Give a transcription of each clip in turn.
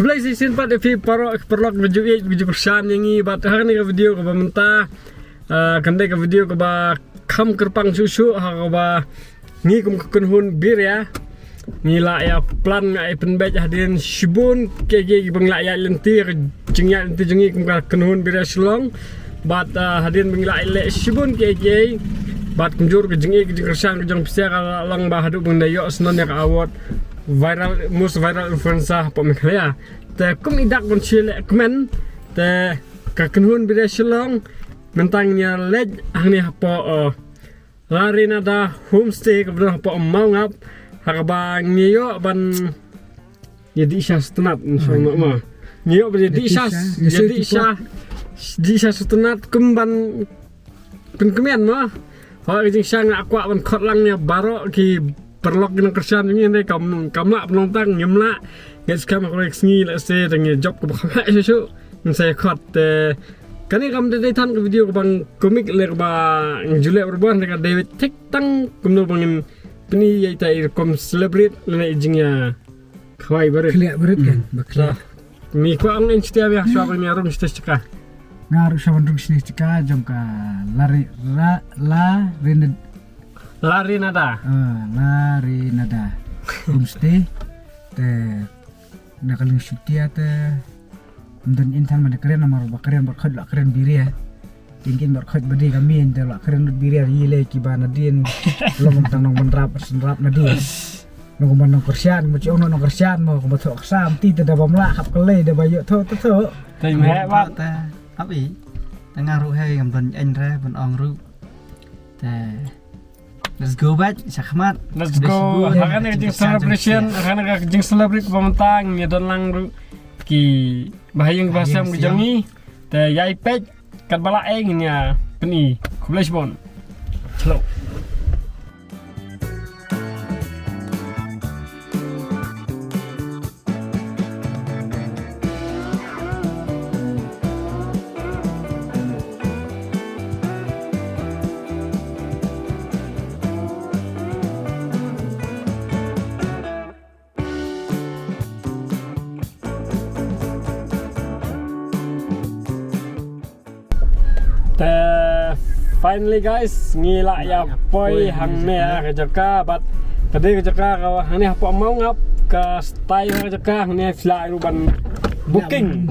Kublai season 4 fi perlok video kursan yang ni bat hari ni video ko ba mentah kandai ka video ko ba kham kerpang susu ha ko ba ni kum kunhun bir ya ni la ya plan ngai penbej hadin shibun kege bang la ya lentir jingya lentir jingi kum ka kunhun bir selong bat hadin bang la le shibun kege bat kunjur ke jingi ke kursan ke jong psia ka lang ba hadu bang dayo snon ya ka award most viral influencer pemikaya te kum idak kon chile kmen te ka kunhun bida shilong mentangnya lej angni hapo lari nada homestay ka bro hapo mau ngap hakaba ngiyo ban jadi isya setenat insyaallah ma ngiyo jadi isya setenat kumban kemen ma ho jing sang akwa ban khotlang baro ki perlok dengan kerjaan ini nih kamu penonton nyemla guys kamu koleksi lah saya dengan job kebahagiaan sesuatu yang saya cut kan ini kamu dari tan ke video bang komik ler bang Julia berbuat dengan David Tek tang kemudian bangin ini ya itu kom celebrate lena ijingnya kawai berat kan bakla mi ko ang instia ya siapa ni arum instia cekah ngaruh sama dong sini cekah jom ka lari nada homestay te nakaling syutia te dan intan mana keren nama roba keren berkhod la keren biri ya tingkin berkhod badi kami ente la keren biri yile kibana din longom tanong benrap senrap nadin nongom nong kersian mo ciong nong kersian mo ko batok sam ti te da bamla hap kele da bayo tho tai me wat ta abi ngaruh hai gamban enre ban ongru te let's go back sakmat let's go akan jing celebration akan jing celebrate pemantang ni dan lang ki bahayang bahasa mengjangi te yai pej kat bala eng nya peni kublai bon hello finally guys ngila ya poi hang ne ke jaka bat kade ke jaka ka hang ne apa mau ngap ka stay ke jaka hang ne fly ruban booking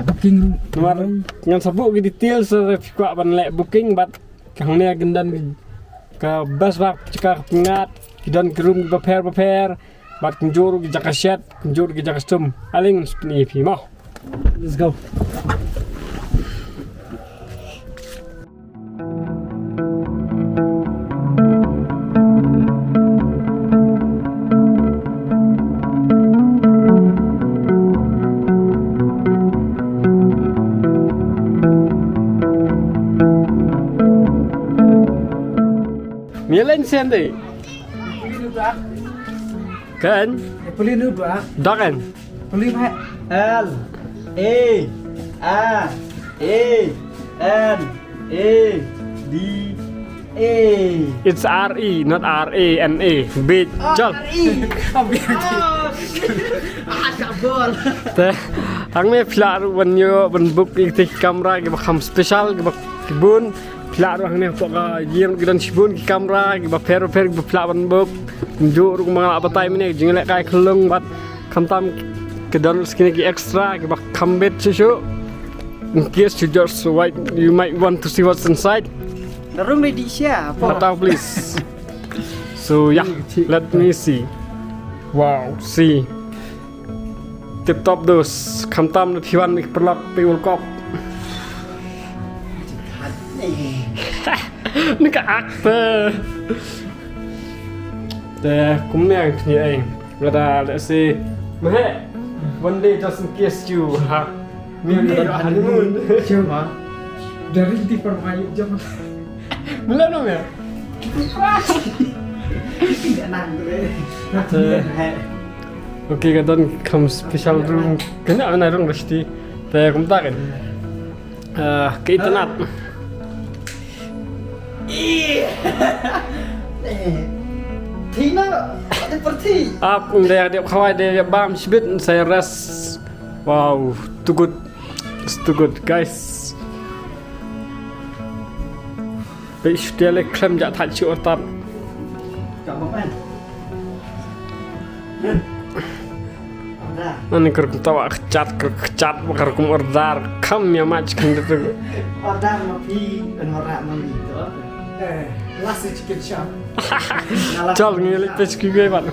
nomor ngan sabuk ke detail se kwa ban le booking bat hang ne gendan ka bus bak jaka pingat kidan kerum prepare bat kunjur ke jaka set kunjur ke jaka stum aling spni pi mau let's go Milen sende. Kan? pelinu dua Dakan. pelin L A N A D A It's R-E, not R-A-N-A. Bit. Jol. kabel Teh, ang may plaro banyo banbuk iktik kamera ke bakam special ke bak kebun plaro ang ne poka yem gidan sibun ki kamera ke bak per ke plaro banbuk njur mga abatay mene jingle kai khulung bat kamtam ke don skin ki extra ke bak kambet susu in case you might want to see what's inside. Darung di siapa? Tahu please. So yeah, let me see. Wow, see. Tip top dos. Kamtam na piwan ik perlak pe World Cup. Nika akte. The kumnya ni ay. Let's see. Mahe. One day just in case you have me honeymoon. siapa dari di permayu jam Mula no ya. Tidak nangre. Okay, kadang kam special room. Kena ana rong resti. Te kum taken. Ke internet. Tina, seperti Up dia khawai dia bam sibit saya ras Wow, too good. It's too good, guys. Bị still like klem ja thach chu otam. Chọn bóng anh. Ani kerkum tawa kecat kerkum ordar kam ya mach kan itu. Order mà phi bên họ rạm mà mì nữa. Classic chicken shop. Chal ngi le pech ki gue bạn.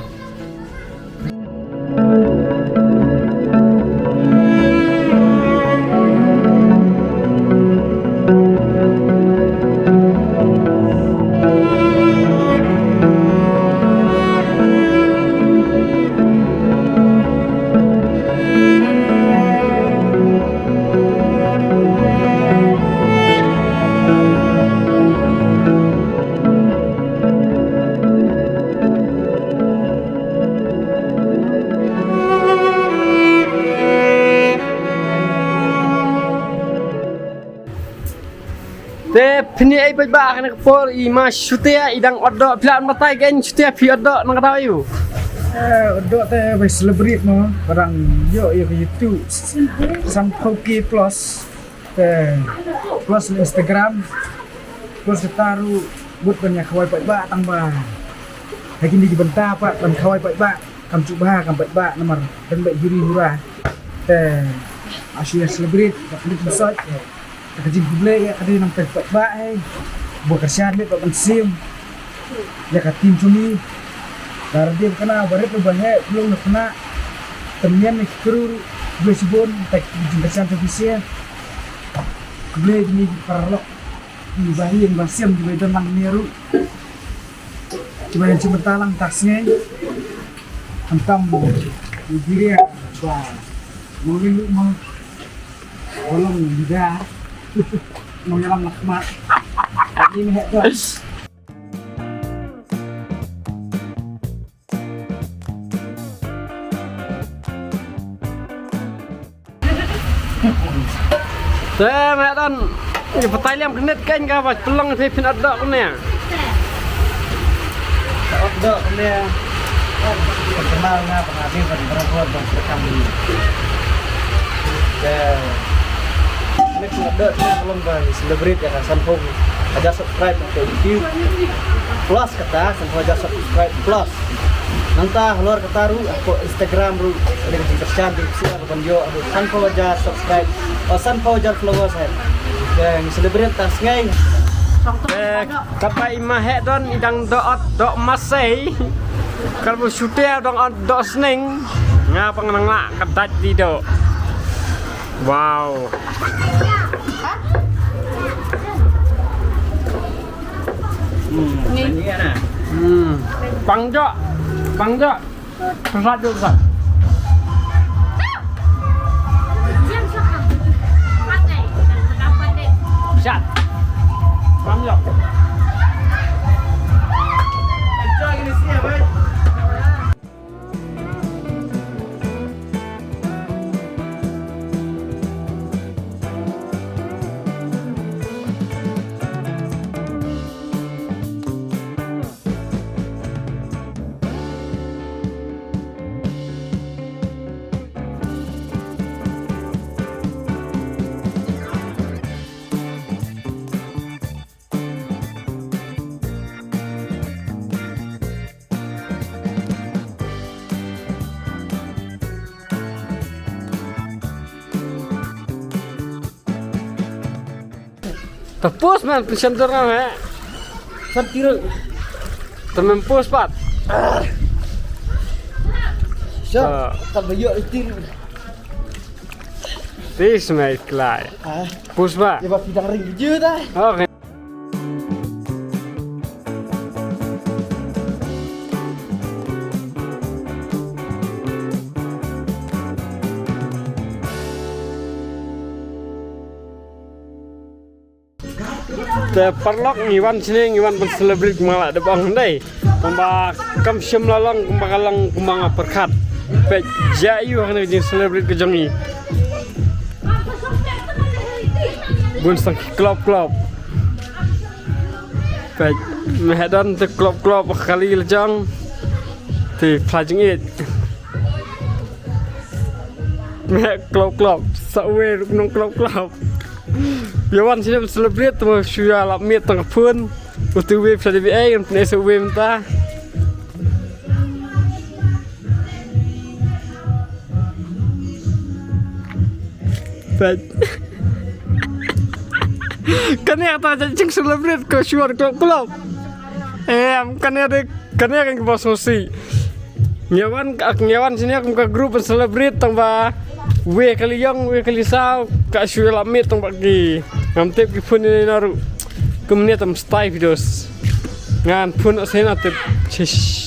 Te pini ai ba kan por I ma syutia idang odok pilan matai gen syutia pi odok nang tahu you. Dok teh by celebrate mo barang yo ya ke YouTube sam Poki Plus plus Instagram plus taruh buat banyak kawai ba tambah lagi di bentar pak dan kawai ba kam cuba kam ba nomor dan baik juri murah asyik celebrate tak klik besar kerja publik ya kadi nang ba buat kerjaan dia pak sim ya ke tim cumi karena dia kena baret banyak belum kena temen nih kru gue sibon tak jengkesan ofisial gue ini paralog di bahian basiam di badan mang meru cuma yang cimetalang tasnya antam di diri ya wah mau bolong juga mau nyelam lakmat ini hebat. Saya dan ini petailam kenet kan kau pelang saya pin odok ni. Odok ni terkenal na pengabdi perempuan dan kami. Ini odok ni belum bang celebrate ya Sanpong. Aja subscribe ke YouTube Plus kata Sanpong aja subscribe Plus. Nanti keluar ketaru aku Instagram ru dengan percaya di sini aku panjo aku Sanpong aja subscribe. Sanpong aja follow saya. Yang celebrate tas ngai. Kapai mahek don idang dok masai. Kalau syuting dok seneng ngapa ngelak ketat di do. Wow. Ini ana. Pangjo. Pesat jo pesat. Pesat. Pangjo. Enjoy ini sih ya, Bay. Tepus man pesentur na Santiru. temempus pat. Siap. Tak bayar itu. Tis mai klai. Pus ba. Ya bab bidang ring je dah. Okay. Te perlok ngiwan sini ngiwan pen celebrate malah de bang dai. Kumba kam syam lalang kumba kalang kumba perkat. Pe jayu hang ni celebrate ke jongi. Bun sang klop. Pe mehadan te klop kali lejang. Te flajing it. Mek klop sawe nong klop. Biawan sini celebrate tu syua lap miet tang pun. Utu we bisa di kan punya sawe mentah. Baik. Kan ya ta cing celebrate ko syua klop. Kan kan bos musi. Nyawan sini aku ke grup celebrate tambah we kali sao ka syua lamit tambah gi. Ngamtip ki pun ni naru. Kemudian tam stay videos. Ngan pun sena tip shish.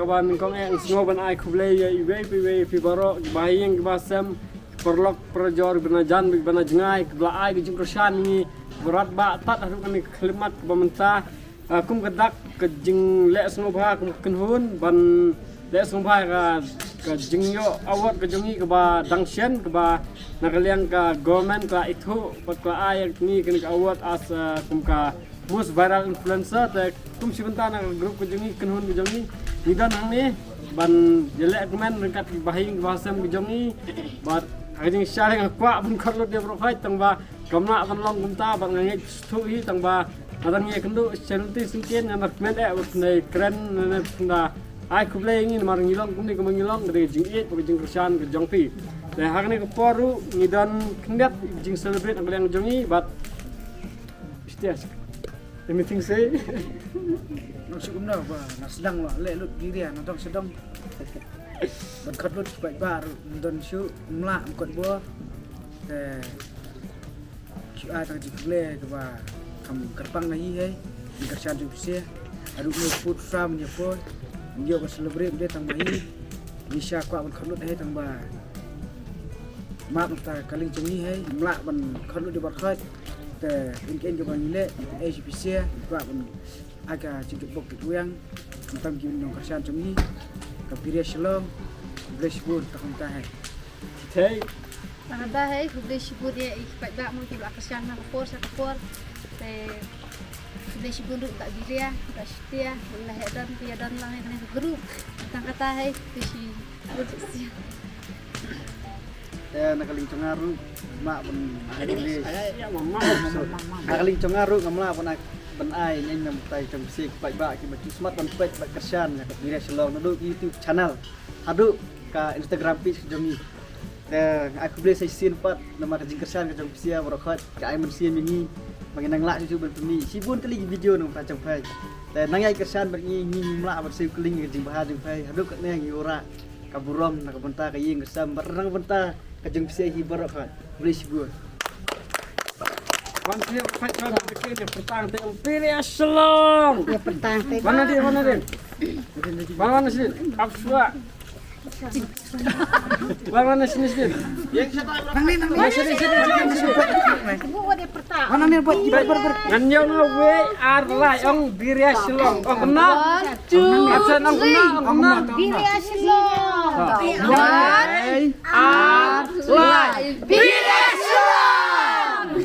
Kawan kong ngoban ai kublay ya iwe pi baro baying basam perlok perjor benajan benajngai kebla ai gijung kersan ni berat ba tat haru kan kalimat pemerintah kum kedak kejing lek snobha kum kenhun ban lek snobha ka jingyo awat ke jungi ke ba dangsian ke ba nakaliang ka government ka itu pat ka ai ni kan ka awat as kum ka most viral influencer te kum sebentar na grup ke jungi kenhun ke jungi nidan hang ni ban jelek kemen dekat bahing bahasam ke jungi bat ajing sharing akwa ban khotlo dia profile tang ba kamna ban long kumta ban ngai thu hi tang ba adan ngai kendu channel ti singken na men nei keren na ai kublay ngi mar ngilong kumni kum ngilong de jing et ke jing kersan ke jongpi le hang ni ke poru nidan kendet jing celebrate ang yang jungi bat stias anything say Nong syukum na ba naslang wa le lut biria nong sedang ban khat lut bai bar don syu mla kot bo syu a tang jible ke ba kam kerpang na hi he di kersan ju sia adu no food from je po dia ba celebrate dia tang bahi bisa kwa ban khat lut he tang ba ma ta kaling chungi he mla ban khat lut di bar khat te in ke ban le HPC ba ban aga cikit bok tuyang tentang gini nong kerjaan cumi kapiria shalom blessbur takon tahe hey Mahaba hai blessbur dia ikat dak mun ki kerjaan na kapor sa kapor te blessbur tak biria tak setia Allah dan dia dan lang ni grup tang kata hai bisi nakaling cengaru mak ben ini nakaling cengaru ngamla ban ai nhanh nằm tay trong xe bậy bạ khi mà chú smart ban page bậy kersan ya kapira shalom nado YouTube channel adu ka Instagram page jomi aku boleh saya sin pat nama kajing kersan ka jong sia borokat ka ai men sin ni manginang la chu ban pemi sibun kali video nang ta jong phai te nang ai kersan ber ni mla ber siu kling ka jing bahar jong phai adu ka ne ora ka burom na ka benta ka yeng kersam barang benta ka jong sia hi borokat boleh sibun Wan siap fight kan dia pertang te Imperial Shalom. ya petang te Mana dia? Mana sini? Absua. Mana sini? nang ni bu ada petang mana ni buat Nganyo we ar lai ong Imperial Shalom. Oh kena. Absen ong kena. biria shalom Ar lai. biria shalom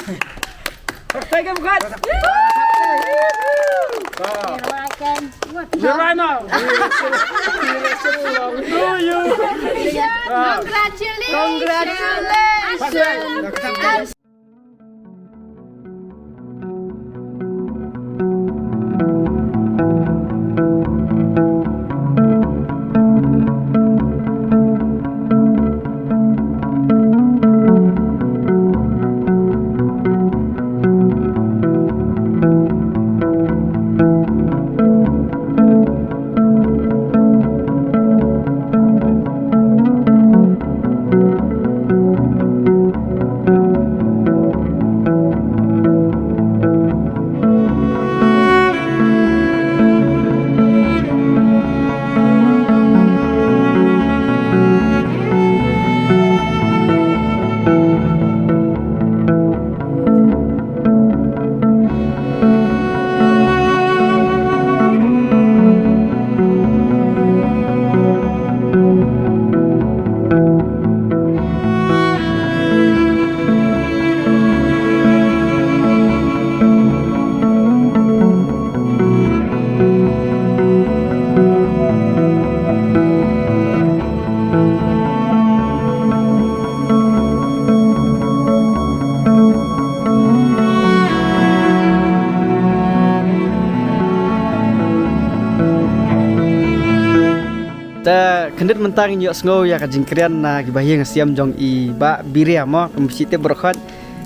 Tega bukan. Rakan You're right now. To you. Congratulations. mentang nyok sngo ya kajingkrian na gibahing siam jong i ba biria mo kumsite berkhot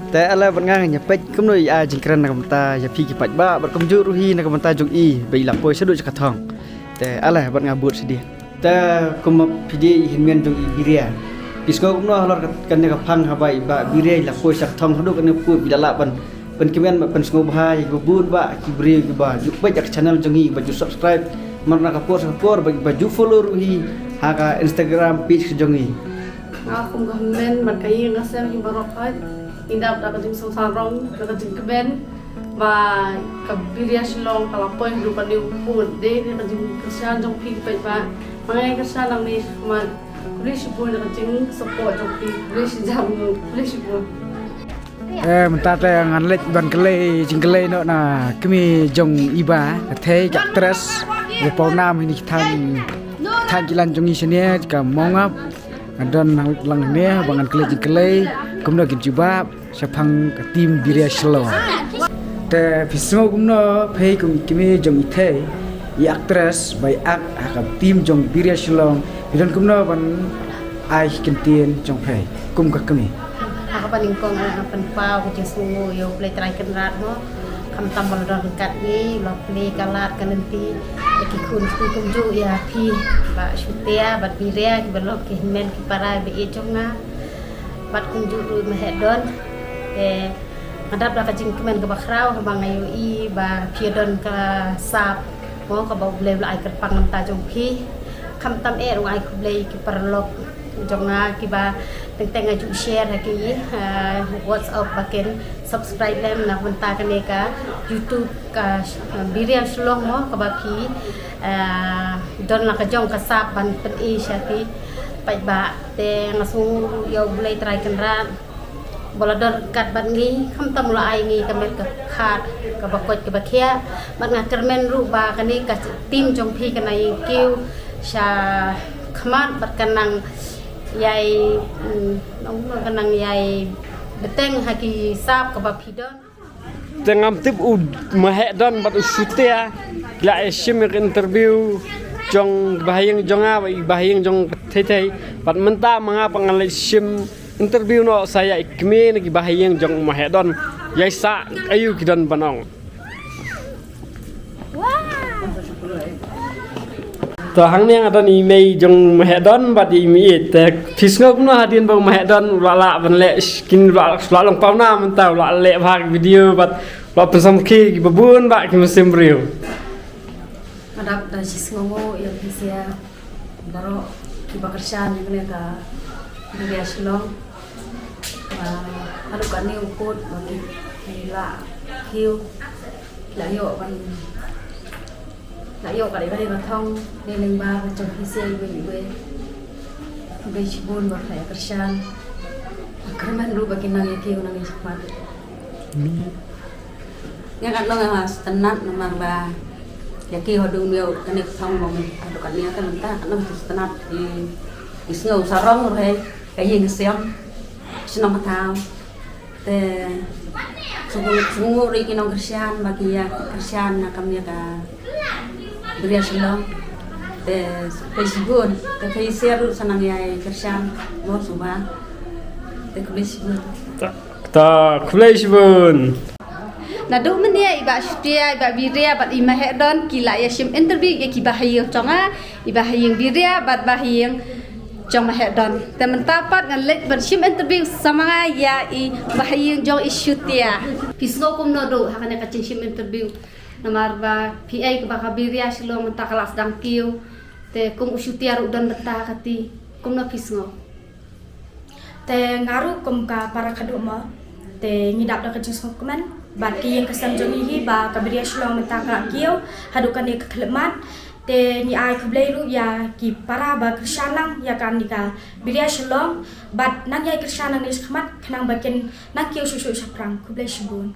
te ala bengang nyepet kumno ya jingkrian na kamta ya pi kipat ba berkumju ruhi na kamta jong i bai lapoi sedu cakathong te ala ban ngabut sedih te kum pidi hinmen jong i biria pisgo kumno halor kan ka phang habai ba biria lapoi cakathong hadu kan pu bilala ban kimen ban sngo bahai gubun ba kibri ba jupet jak channel jong i ba ju subscribe marna kapor baju follow ruhi haka Instagram page jongi Aku ngamen makai ngasem yang barokat indap dak jing sarong dak jing keben ba kabiria silong kalapoy lupa di upun de dak jing kerjaan jong pi pe ba mangai kerjaan lang ni man kulis pun dak jing support jong pi kulis jam kulis pun mentah teh nganlet ban kelai jingkelai no na kami jong iba thei jak tres pau nam ini thang kilan jong isene ka mongap adon lang ne bangan kelai jingkelai kumno gin jubab sapang ka tim biria selo te pismo kumno phei kum kami jong ithei yak tres bai ak ka tim jong biria selo bidon kumno ban ai kentien jong phei kum ka kami aku paling kong penpau kucing sungu yo play try kenrat mo kam tambal don kat ni lo play kalat kanenti ki kun ju ya pi ba syutia bat biria ki belok ki men ki para be e jonga bat kunju ru mahedon adap la kacing kemen ke bakrau bang ayu i ba piedon ka sap mo ka ba blay la ai ker pang ta jong pi kam tam e ru ai ku blay ki perlok jonga ki ba teng aju share haki WhatsApp baken subscribe lem na punta kane ka YouTube ka biria slong mo ka baki don la ka jong ka sap ban pen e shati pai ba te ngasu yo bulai try kenra bola dor kat ban ngi kham tam la ai ngi ka met ka khat ka bakot ka bakhia ban nga kermen ru ba kane ka tim jong phi kanai kiu sha khamat bat kanang yai nong kanang yai beteng haki sap ka bapidon tengam tip mahedon bat usutia la eshim interview jong bahayang jonga bahayang jong thei bat menta manga pangalai sim interview no saya ikme nagi bahayang jong mahedon yai sa ayu kidon banong to hang ne ada ni mei jong mahedon bat i mi te fisngok no hadin bang mahedon wala ban le skin wala long pau na menta wala le bhag video bat la pesam ki babun ba ki musim riu adap da sisngomo ya bisia baro ki bakarsan ne ka biria silong alu kan ni uput bagi la kiu la yo ban la yo ka dei ka thong ne ling ba chong hise be shibun ba kaya kersan karman ru bagi nang kiu nang ismat nga kan lo nga tenat namang ba ya ki hodung meu kanik thong mong adu kan ni kan ta kan lo tenat di isngau sarong re kay yeng siam sinong tao te sungu ri kinong kersan bagi ya kersan na kami ka biria silong te Facebook te Facebook sanang yai kersan mo suba te Facebook ta kulesbun Nadu menia iba syutia iba biria bat ima hedon kila ya sim interview ya ki bahayang conga iba hayang biria bat bahayang jong mahedon temen tapat ngan lek ber sim interview sama ya i bahayang jong isyutia pisgo kum nodo hakane kacing sim interview nomor ba PA ke bakabiria silong menta kelas dang kiu te kum usyutia ru dan beta kati kum no pisgo te ngaru kum ka para kaduma te ngidap da kacing sokemen bat ki yang kesam jong hi ba kabiria silong menta ka kiu hadukan ni keklemat te ni ai kublai ru ya ki para ba kersanang ya kan nika biria silong bat nang ya kersanang ni khmat khnang bakin nang kiu susu saprang kublai shibun